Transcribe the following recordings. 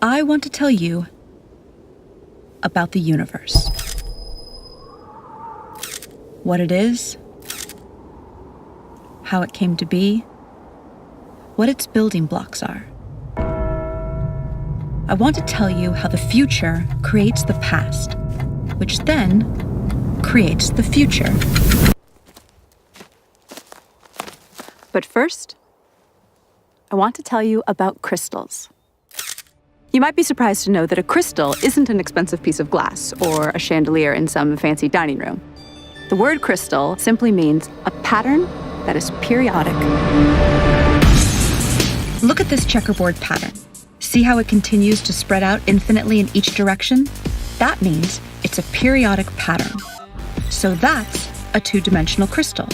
I want to tell you about the universe. What it is, how it came to be, what its building blocks are. I want to tell you how the future creates the past, which then creates the future. But first, I want to tell you about crystals. You might be surprised to know that a crystal isn't an expensive piece of glass or a chandelier in some fancy dining room. The word crystal simply means a pattern that is periodic. Look at this checkerboard pattern. See how it continues to spread out infinitely in each direction? That means it's a periodic pattern. So that's a two-dimensional crystal.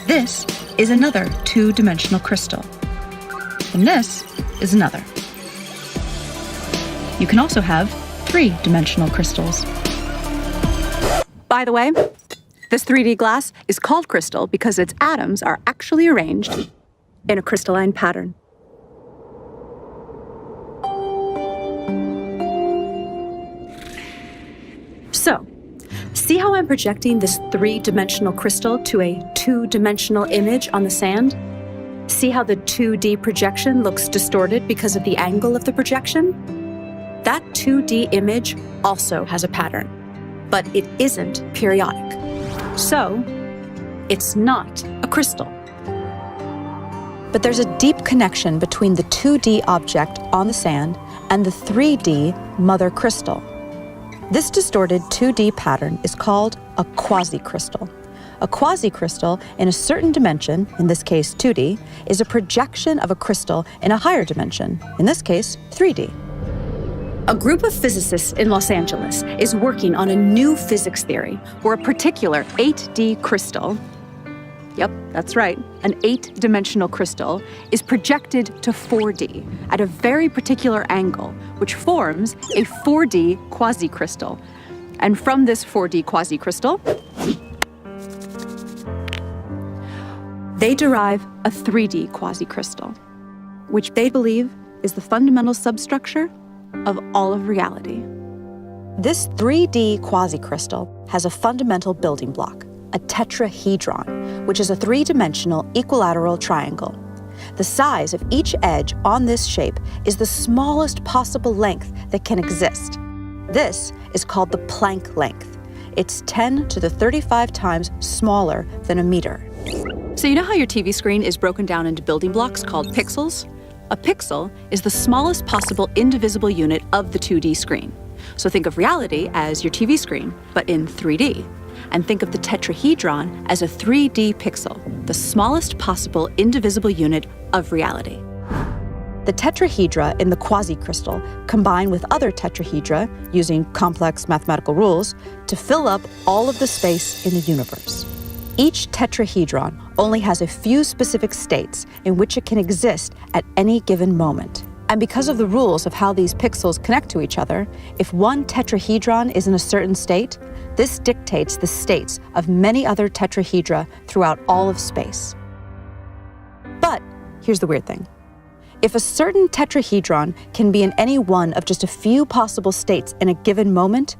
This is another two-dimensional crystal. And this is another. You can also have three-dimensional crystals. By the way, this 3D glass is called crystal because its atoms are actually arranged in a crystalline pattern. So, see how I'm projecting this three-dimensional crystal to a two-dimensional image on the sand? See how the 2D projection looks distorted because of the angle of the projection? That 2D image also has a pattern, but it isn't periodic. So, it's not a crystal. But there's a deep connection between the 2D object on the sand and the 3D mother crystal. This distorted 2D pattern is called a quasi-crystal. A quasi-crystal in a certain dimension, in this case 2D, is a projection of a crystal in a higher dimension, in this case 3D. A group of physicists in Los Angeles is working on a new physics theory where a particular 8D crystal, yep, that's right, an 8-dimensional crystal, is projected to 4D at a very particular angle, which forms a 4D quasi-crystal. And from this 4D quasi-crystal, they derive a 3D quasi-crystal, which they believe is the fundamental substructure of all of reality. This 3D quasi-crystal has a fundamental building block, a tetrahedron, which is a three-dimensional equilateral triangle. The size of each edge on this shape is the smallest possible length that can exist. This is called the Planck length. It's 10 to the 35 times smaller than a meter. So you know how your TV screen is broken down into building blocks called pixels? A pixel is the smallest possible indivisible unit of the 2D screen. So think of reality as your TV screen, but in 3D. And think of the tetrahedron as a 3D pixel, the smallest possible indivisible unit of reality. The tetrahedra in the quasi-crystal combine with other tetrahedra, using complex mathematical rules, to fill up all of the space in the universe. Each tetrahedron only has a few specific states in which it can exist at any given moment. And because of the rules of how these pixels connect to each other, if one tetrahedron is in a certain state, this dictates the states of many other tetrahedra throughout all of space. But here's the weird thing. If a certain tetrahedron can be in any one of just a few possible states in a given moment,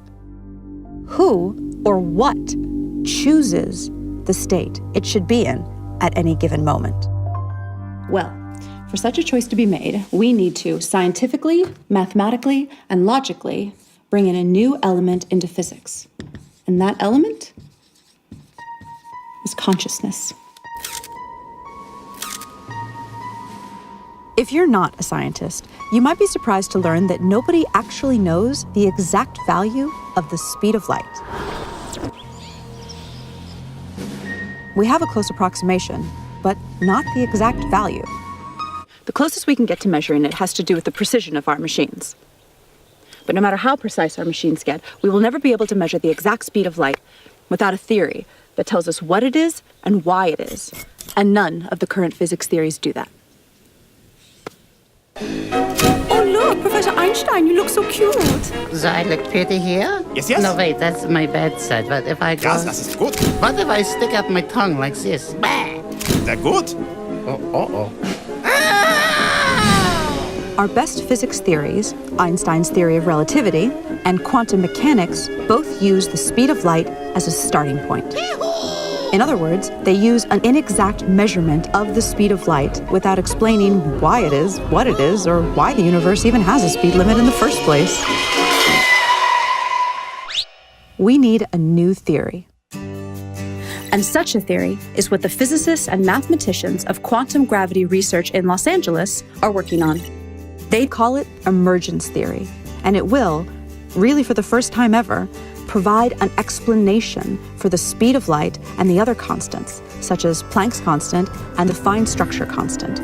who or what chooses the state it should be in at any given moment? Well, for such a choice to be made, we need to scientifically, mathematically, and logically bring in a new element into physics. And that element is consciousness. If you're not a scientist, you might be surprised to learn that nobody actually knows the exact value of the speed of light. We have a close approximation, but not the exact value. The closest we can get to measuring it has to do with the precision of our machines. But no matter how precise our machines get, we will never be able to measure the exact speed of light without a theory that tells us what it is and why it is. And none of the current physics theories do that. Oh, look, Professor Einstein, you look so cute. So I look pretty here? Yes, yes. No, wait, that's my bad side. But if I go... Ja, das ist gut. What if I stick out my tongue like this? Bah! Sehr gut. Oh. Our best physics theories, Einstein's theory of relativity and quantum mechanics, both use the speed of light as a starting point. In other words, they use an inexact measurement of the speed of light without explaining why it is, what it is, or why the universe even has a speed limit in the first place. We need a new theory. And such a theory is what the physicists and mathematicians of quantum gravity research in Los Angeles are working on. They call it emergence theory, and it will, really for the first time ever, provide an explanation for the speed of light and the other constants, such as Planck's constant and the fine structure constant.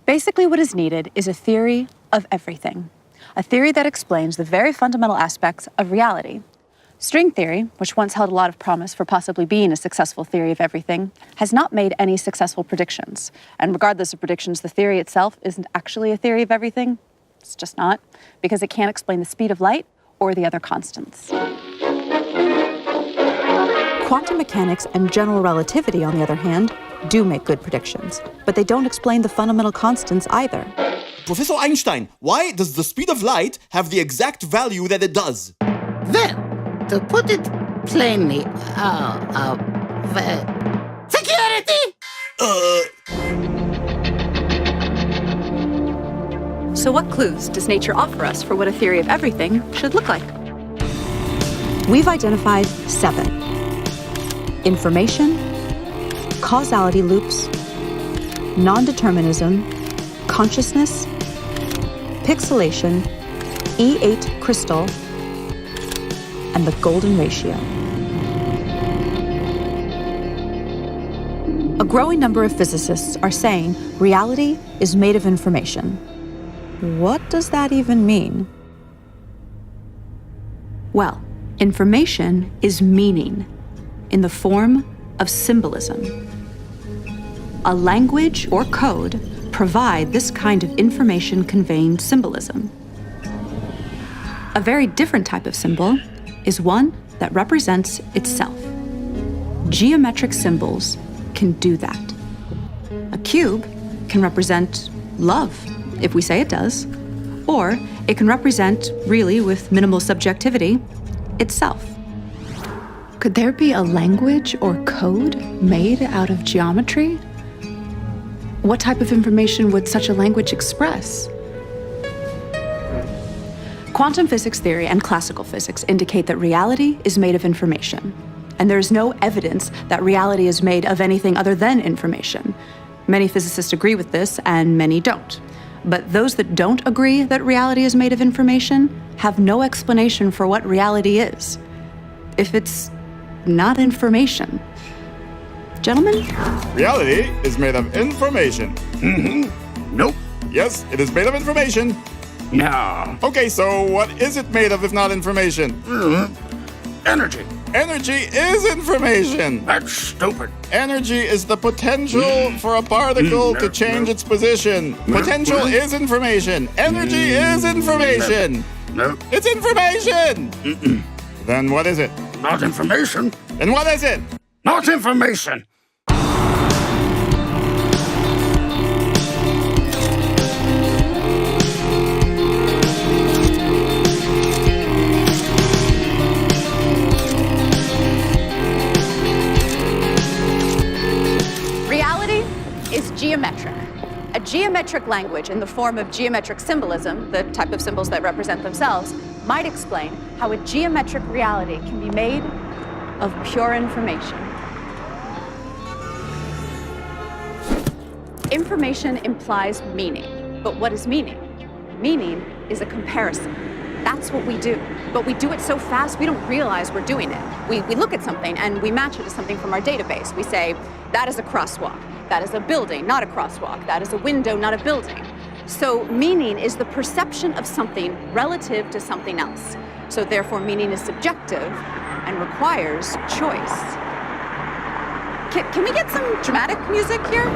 Basically, what is needed is a theory of everything, a theory that explains the very fundamental aspects of reality. String theory, which once held a lot of promise for possibly being a successful theory of everything, has not made any successful predictions. And regardless of predictions, the theory itself isn't actually a theory of everything. It's just not, because it can't explain the speed of light or the other constants. Quantum mechanics and general relativity, on the other hand, do make good predictions, but they don't explain the fundamental constants either. Professor Einstein, why does the speed of light have the exact value that it does? Well, to put it plainly, security! So what clues does nature offer us for what a theory of everything should look like? We've identified 7. Information, causality loops, non-determinism, consciousness, pixelation, E8 crystal, and the golden ratio. A growing number of physicists are saying reality is made of information. What does that even mean? Well, information is meaning in the form of symbolism. A language or code provide this kind of information conveying symbolism. A very different type of symbol is one that represents itself. Geometric symbols can do that. A cube can represent love, if we say it does, or it can represent, really with minimal subjectivity, itself. Could there be a language or code made out of geometry? What type of information would such a language express? Quantum physics theory and classical physics indicate that reality is made of information, and there is no evidence that reality is made of anything other than information. Many physicists agree with this, and many don't. But those that don't agree that reality is made of information have no explanation for what reality is, if it's not information. Gentlemen? Reality is made of information. Nope. Yes, it is made of information. No. Okay, so what is it made of if not information? Energy. Energy is information. That's stupid. Energy is the potential for a particle to change its position. Potential is information. Energy is information. No. It's information. Then what is it? Not information. Then what is it? Not information. Geometric. A geometric language in the form of geometric symbolism, the type of symbols that represent themselves, might explain how a geometric reality can be made of pure information. Information implies meaning. But what is meaning? Meaning is a comparison. That's what we do. But we do it so fast, we don't realize we're doing it. We look at something and we match it to something from our database. We say, that is a crosswalk. That is a building, not a crosswalk. That is a window, not a building. So meaning is the perception of something relative to something else. So therefore, meaning is subjective and requires choice. Can we get some dramatic music here?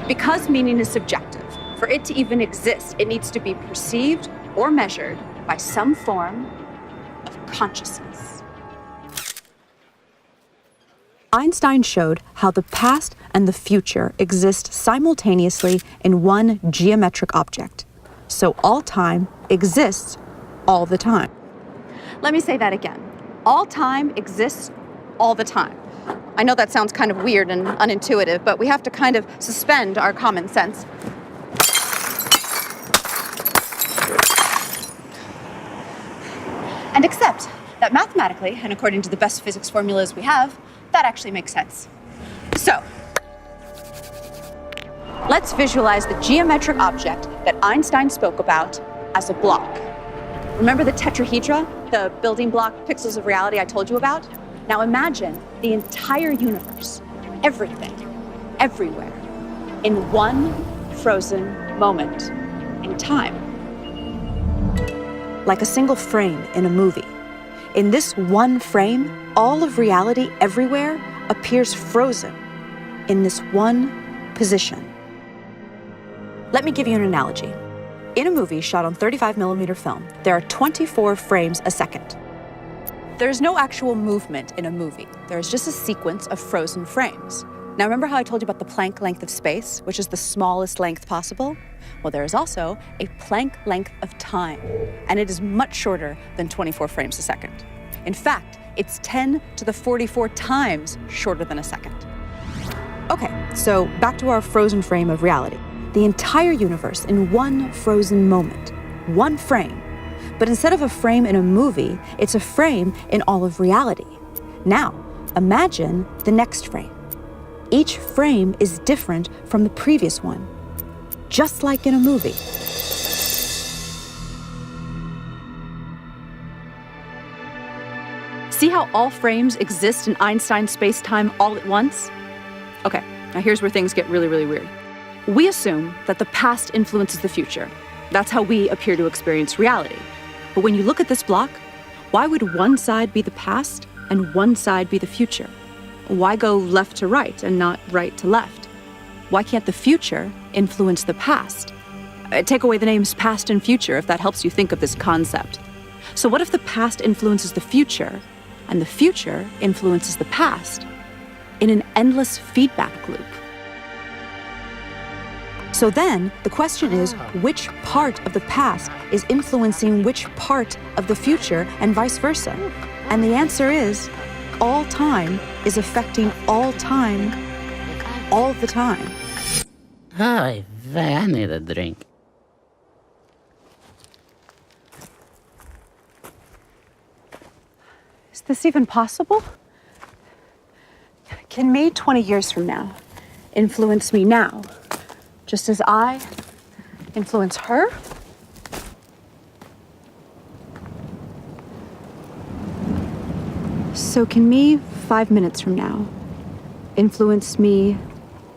Because meaning is subjective, for it to even exist, it needs to be perceived or measured by some form of consciousness. Einstein showed how the past and the future exist simultaneously in one geometric object. So all time exists all the time. Let me say that again. All time exists all the time. I know that sounds kind of weird and unintuitive, but we have to kind of suspend our common sense. And accept that mathematically, and according to the best physics formulas we have, that actually makes sense. So, let's visualize the geometric object that Einstein spoke about as a block. Remember the tetrahedra, the building block pixels of reality I told you about? Now imagine the entire universe, everything, everywhere, in one frozen moment in time. Like a single frame in a movie. In this one frame, all of reality everywhere appears frozen in this one position. Let me give you an analogy. In a movie shot on 35mm film, there are 24 frames a second. There's no actual movement in a movie. There's just a sequence of frozen frames. Now remember how I told you about the Planck length of space, which is the smallest length possible? Well, there is also a Planck length of time, and it is much shorter than 24 frames a second. In fact, it's 10 to the 44 times shorter than a second. Okay, so back to our frozen frame of reality. The entire universe in one frozen moment, one frame. But instead of a frame in a movie, it's a frame in all of reality. Now, imagine the next frame. Each frame is different from the previous one, just like in a movie. See how all frames exist in Einstein's space-time all at once? Okay, now here's where things get really, really weird. We assume that the past influences the future. That's how we appear to experience reality. But when you look at this block, why would one side be the past and one side be the future? Why go left to right and not right to left? Why can't the future influence the past? Take away the names past and future if that helps you think of this concept. So what if the past influences the future and the future influences the past in an endless feedback loop? So then, the question is, which part of the past is influencing which part of the future and vice versa? And the answer is, all time is affecting all time, all the time. Ay, I need a drink. Is this even possible? Can me 20 years from now influence me now, just as I influence her? So can me 5 minutes from now influence me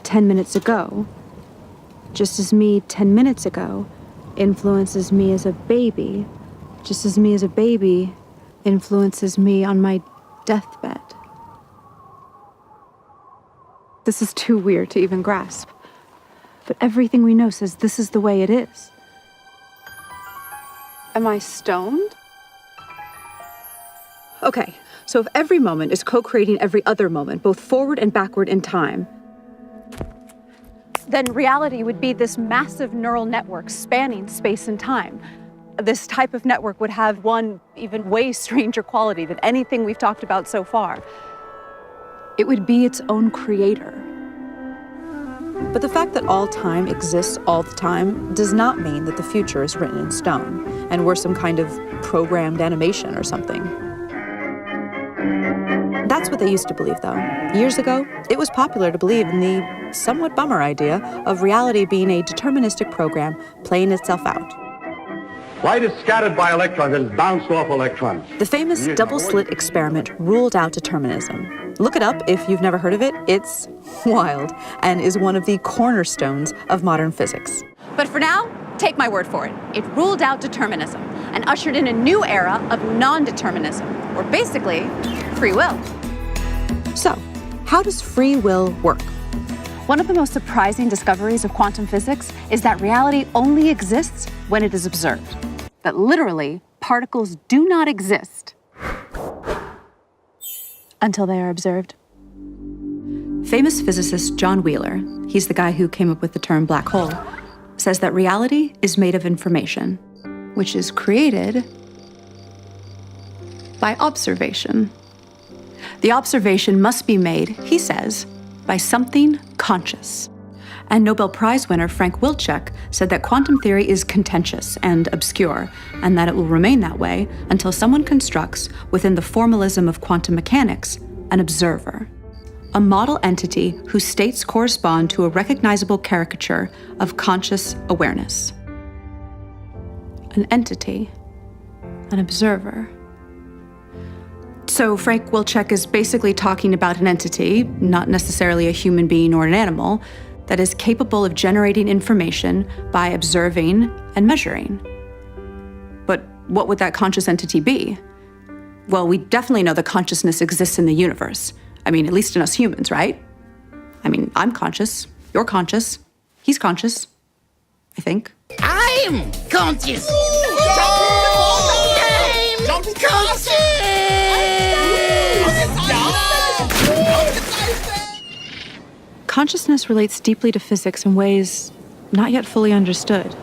10 minutes ago, just as me 10 minutes ago influences me as a baby, just as me as a baby influences me on my deathbed? This is too weird to even grasp. But everything we know says this is the way it is. Am I stoned? Okay, so if every moment is co-creating every other moment, both forward and backward in time, then reality would be this massive neural network spanning space and time. This type of network would have one even way stranger quality than anything we've talked about so far. It would be its own creator. But the fact that all time exists all the time does not mean that the future is written in stone, and we're some kind of programmed animation or something. That's what they used to believe, though. Years ago, it was popular to believe in the somewhat bummer idea of reality being a deterministic program playing itself out. Light is scattered by electrons and bounced off electrons. The famous double-slit experiment ruled out determinism. Look it up if you've never heard of it. It's wild and is one of the cornerstones of modern physics. But for now, take my word for it. It ruled out determinism and ushered in a new era of non-determinism, or basically, free will. So, how does free will work? One of the most surprising discoveries of quantum physics is that reality only exists when it is observed. That literally, particles do not exist until they are observed. famous physicist John Wheeler, he's the guy who came up with the term black hole, says that reality is made of information, which is created by observation. The observation must be made, he says, by something conscious. And Nobel Prize winner Frank Wilczek said that quantum theory is contentious and obscure, and that it will remain that way until someone constructs, within the formalism of quantum mechanics, an observer, a model entity whose states correspond to a recognizable caricature of conscious awareness. An entity, an observer. So Frank Wilczek is basically talking about an entity, not necessarily a human being or an animal, that is capable of generating information by observing and measuring. But what would that conscious entity be? Well, we definitely know that consciousness exists in the universe. I mean, at least in us humans, right? I mean, I'm conscious, you're conscious, he's conscious, I think. I'm conscious. I'm conscious. Consciousness relates deeply to physics in ways not yet fully understood.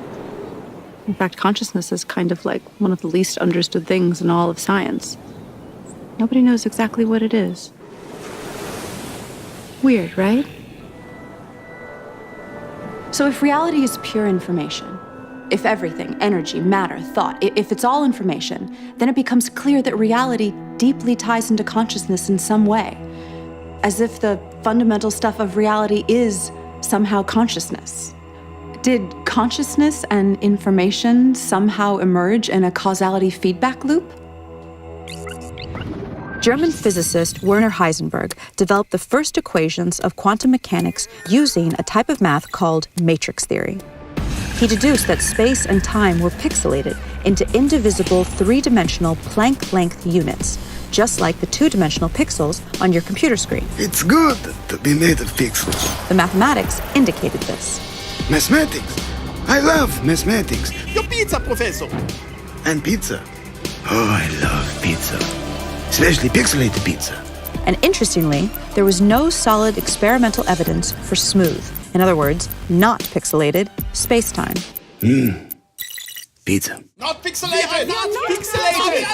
In fact, consciousness is kind of like one of the least understood things in all of science. Nobody knows exactly what it is. Weird, right? So if reality is pure information, if everything, energy, matter, thought, if it's all information, then it becomes clear that reality deeply ties into consciousness in some way, as if the fundamental stuff of reality is somehow consciousness. Did consciousness and information somehow emerge in a causality feedback loop? German physicist Werner Heisenberg developed the first equations of quantum mechanics using a type of math called matrix theory. He deduced that space and time were pixelated into indivisible three-dimensional Planck-length units, just like the two-dimensional pixels on your computer screen. It's good to be made of pixels. The mathematics indicated this. Mathematics. I love mathematics. Your pizza, Professor. And pizza. Oh, I love pizza. Especially pixelated pizza. And interestingly, there was no solid experimental evidence for smooth, in other words, not pixelated, space-time. Pizza. Not pixelated. Not pixelated.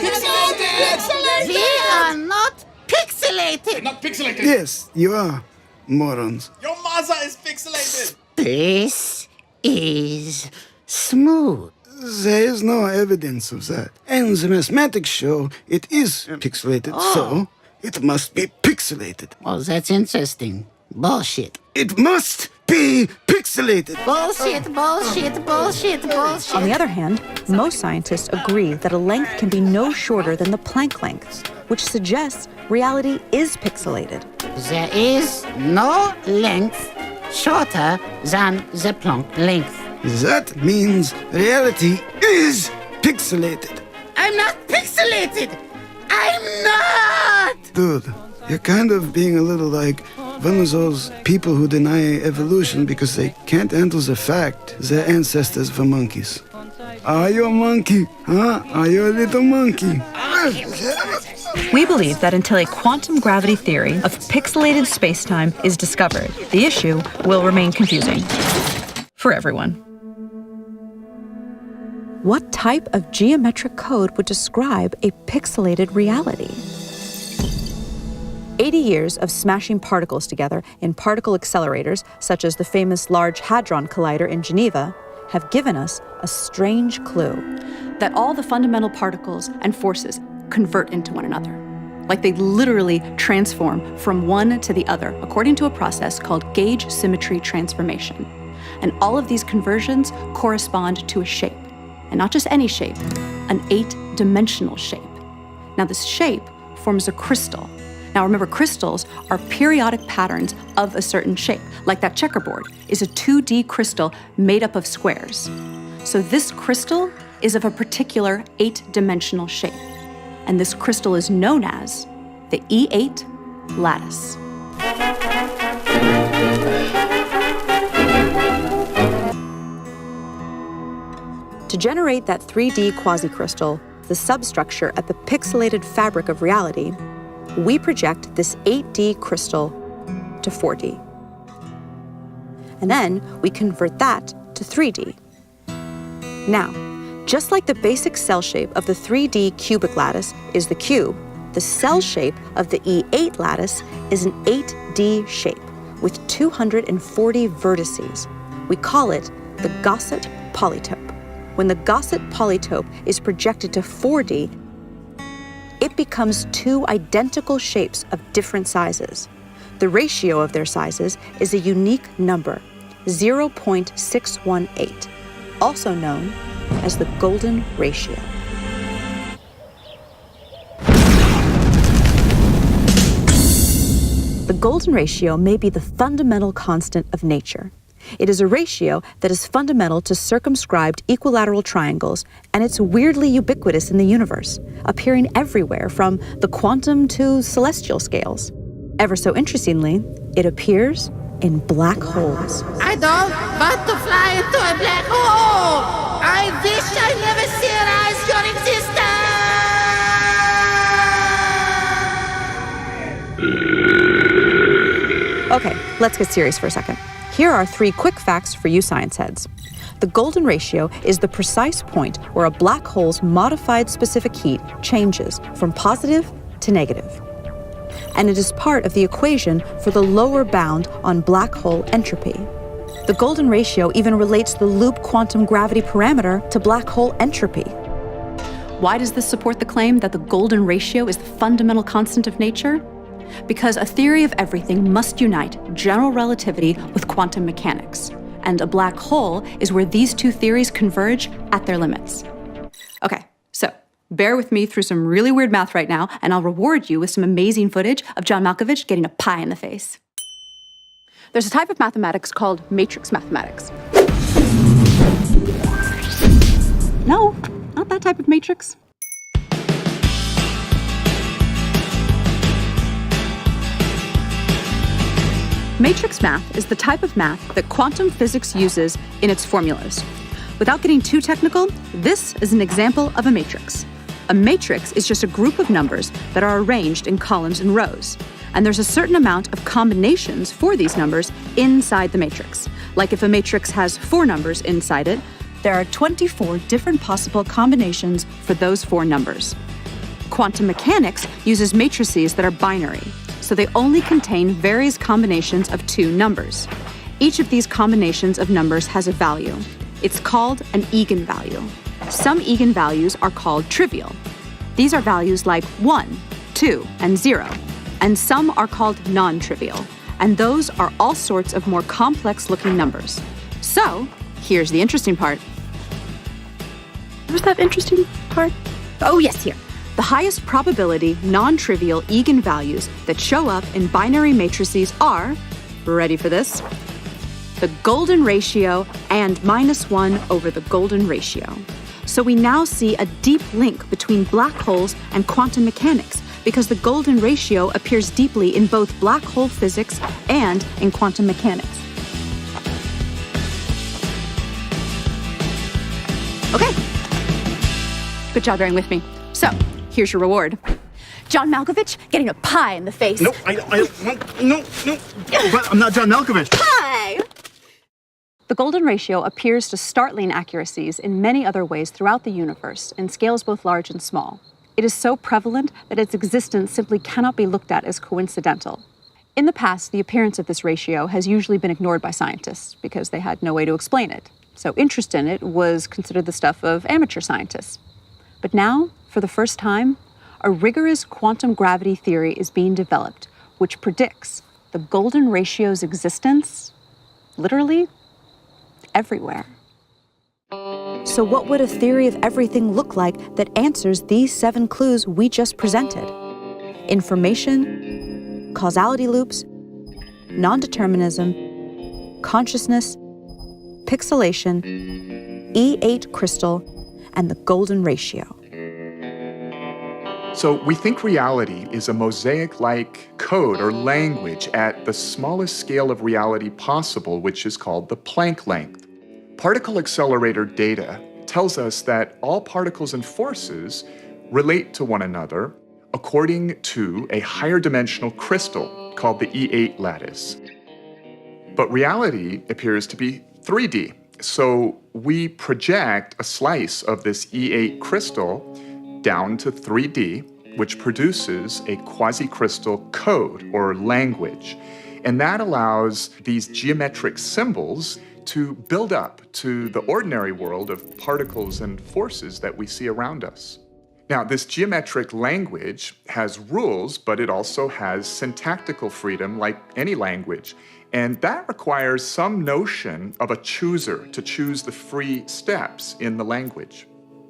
Pixelated. We are not pixelated. Not pixelated. Yes, you are, morons. Your mother is pixelated. This is smooth. There is no evidence of that. And the mathematics show it is pixelated, so it must be pixelated. Oh, that's interesting. Bullshit. It must be pixelated. Bullshit, bullshit, bullshit, bullshit. On the other hand, most scientists agree that a length can be no shorter than the Planck length, which suggests reality is pixelated. There is no length shorter than the Planck length. That means reality is pixelated. I'm not pixelated. I'm not. Dude, you're kind of being a little like one of those people who deny evolution because they can't handle the fact their ancestors were monkeys. Are you a monkey? Huh? Are you a little monkey? We believe that until a quantum gravity theory of pixelated spacetime is discovered, the issue will remain confusing for everyone. What type of geometric code would describe a pixelated reality? 80 years of smashing particles together in particle accelerators, such as the famous Large Hadron Collider in Geneva, have given us a strange clue that all the fundamental particles and forces convert into one another. Like they literally transform from one to the other, according to a process called gauge symmetry transformation. And all of these conversions correspond to a shape. And not just any shape, an 8-dimensional shape. Now this shape forms a crystal. Now remember, crystals are periodic patterns of a certain shape, like that checkerboard is a 2D crystal made up of squares. So this crystal is of a particular 8-dimensional shape, and this crystal is known as the E8 lattice. To generate that 3D quasicrystal, the substructure at the pixelated fabric of reality, we project this 8D crystal to 4D. And then we convert that to 3D. Now, just like the basic cell shape of the 3D cubic lattice is the cube, the cell shape of the E8 lattice is an 8D shape with 240 vertices. We call it the Gaussian polytope. When the Gaussian polytope is projected to 4D, it becomes two identical shapes of different sizes. The ratio of their sizes is a unique number, 0.618, also known as the golden ratio. The golden ratio may be the fundamental constant of nature. It is a ratio that is fundamental to circumscribed equilateral triangles, and it's weirdly ubiquitous in the universe, appearing everywhere from the quantum to celestial scales. Ever so interestingly, it appears in black holes. I don't want to fly into a black hole! I wish I never realized your existence! Okay, let's get serious for a second. Here are 3 quick facts for you science heads. The golden ratio is the precise point where a black hole's modified specific heat changes from positive to negative. And it is part of the equation for the lower bound on black hole entropy. The golden ratio even relates the loop quantum gravity parameter to black hole entropy. Why does this support the claim that the golden ratio is the fundamental constant of nature? Because a theory of everything must unite general relativity with quantum mechanics, and a black hole is where these two theories converge at their limits. Okay, so bear with me through some really weird math right now, and I'll reward you with some amazing footage of John Malkovich getting a pie in the face. There's a type of mathematics called matrix mathematics. No, not that type of matrix. Matrix math is the type of math that quantum physics uses in its formulas. Without getting too technical, this is an example of a matrix. A matrix is just a group of numbers that are arranged in columns and rows. And there's a certain amount of combinations for these numbers inside the matrix. Like if a matrix has 4 numbers inside it, there are 24 different possible combinations for those 4 numbers. Quantum mechanics uses matrices that are binary, so they only contain various combinations of 2 numbers. Each of these combinations of numbers has a value. It's called an eigenvalue. Some eigenvalues are called trivial. These are values like 1, 2, and 0. And some are called non-trivial. And those are all sorts of more complex-looking numbers. So, here's the interesting part. Where's that interesting part? Oh, yes, here. The highest probability non-trivial eigenvalues that show up in binary matrices are, ready for this, the golden ratio and -1 over the golden ratio. So we now see a deep link between black holes and quantum mechanics because the golden ratio appears deeply in both black hole physics and in quantum mechanics. Okay. Good job bearing with me. So, here's your reward. John Malkovich getting a pie in the face. No, no, but I'm not John Malkovich. Pie! The golden ratio appears to startling accuracies in many other ways throughout the universe in scales both large and small. It is so prevalent that its existence simply cannot be looked at as coincidental. In the past, the appearance of this ratio has usually been ignored by scientists because they had no way to explain it. So interest in it was considered the stuff of amateur scientists. But now, for the first time, a rigorous quantum gravity theory is being developed, which predicts the golden ratio's existence, literally, everywhere. So what would a theory of everything look like that answers these 7 clues we just presented? Information, causality loops, non-determinism, consciousness, pixelation, E8 crystal, and the golden ratio. So we think reality is a mosaic-like code or language at the smallest scale of reality possible, which is called the Planck length. Particle accelerator data tells us that all particles and forces relate to one another according to a higher dimensional crystal called the E8 lattice. But reality appears to be 3D. So we project a slice of this E8 crystal down to 3D, which produces a quasi-crystal code or language. And that allows these geometric symbols to build up to the ordinary world of particles and forces that we see around us. Now, this geometric language has rules, but it also has syntactical freedom like any language. And that requires some notion of a chooser to choose the free steps in the language.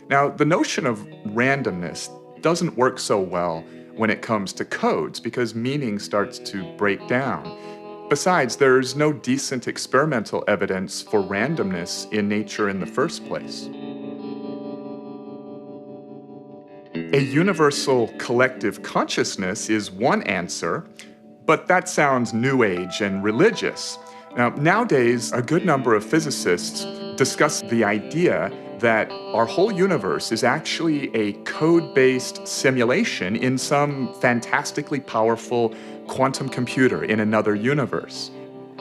Now, the notion of randomness doesn't work so well when it comes to codes because meaning starts to break down. Besides, there's no decent experimental evidence for randomness in nature in the first place. A universal collective consciousness is one answer, but that sounds new age and religious. Now, nowadays, a good number of physicists discuss the idea that our whole universe is actually a code-based simulation in some fantastically powerful quantum computer in another universe.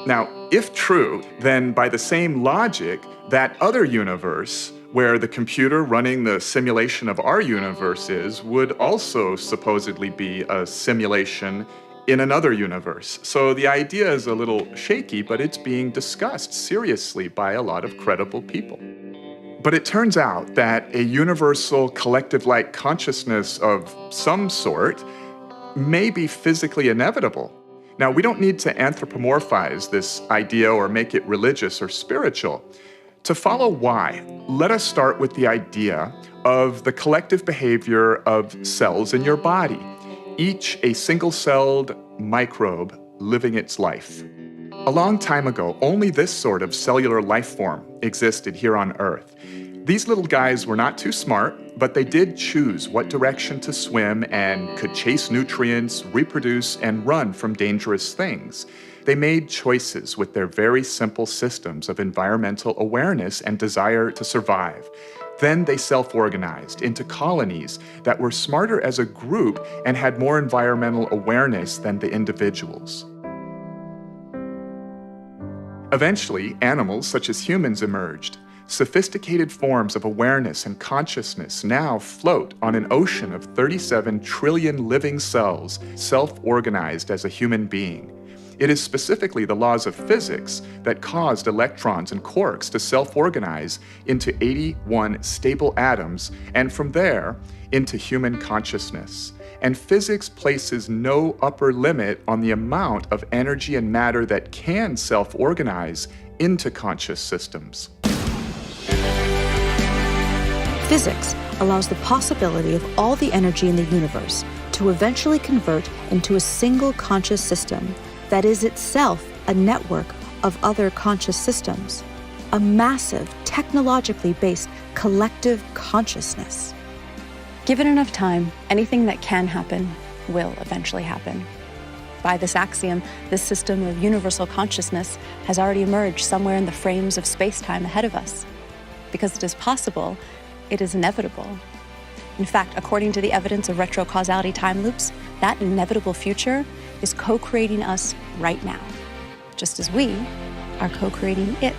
Now, if true, then by the same logic, that other universe where the computer running the simulation of our universe would also supposedly be a simulation in another universe. So the idea is a little shaky, but it's being discussed seriously by a lot of credible people. But it turns out that a universal collective-like consciousness of some sort may be physically inevitable. Now, we don't need to anthropomorphize this idea or make it religious or spiritual. To follow why, let us start with the idea of the collective behavior of cells in your body, each a single-celled microbe living its life. A long time ago, only this sort of cellular life form existed here on Earth. These little guys were not too smart, but they did choose what direction to swim and could chase nutrients, reproduce, and run from dangerous things. They made choices with their very simple systems of environmental awareness and desire to survive. Then they self-organized into colonies that were smarter as a group and had more environmental awareness than the individuals. Eventually, animals such as humans emerged. Sophisticated forms of awareness and consciousness now float on an ocean of 37 trillion living cells, self-organized as a human being. It is specifically the laws of physics that caused electrons and quarks to self-organize into 81 stable atoms, and from there, into human consciousness. And physics places no upper limit on the amount of energy and matter that can self-organize into conscious systems. Physics allows the possibility of all the energy in the universe to eventually convert into a single conscious system that is itself a network of other conscious systems, a massive, technologically based collective consciousness. Given enough time, anything that can happen will eventually happen. By this axiom, this system of universal consciousness has already emerged somewhere in the frames of space-time ahead of us. Because it is possible, it is inevitable. In fact, according to the evidence of retrocausality time loops, that inevitable future is co-creating us right now, just as we are co-creating it.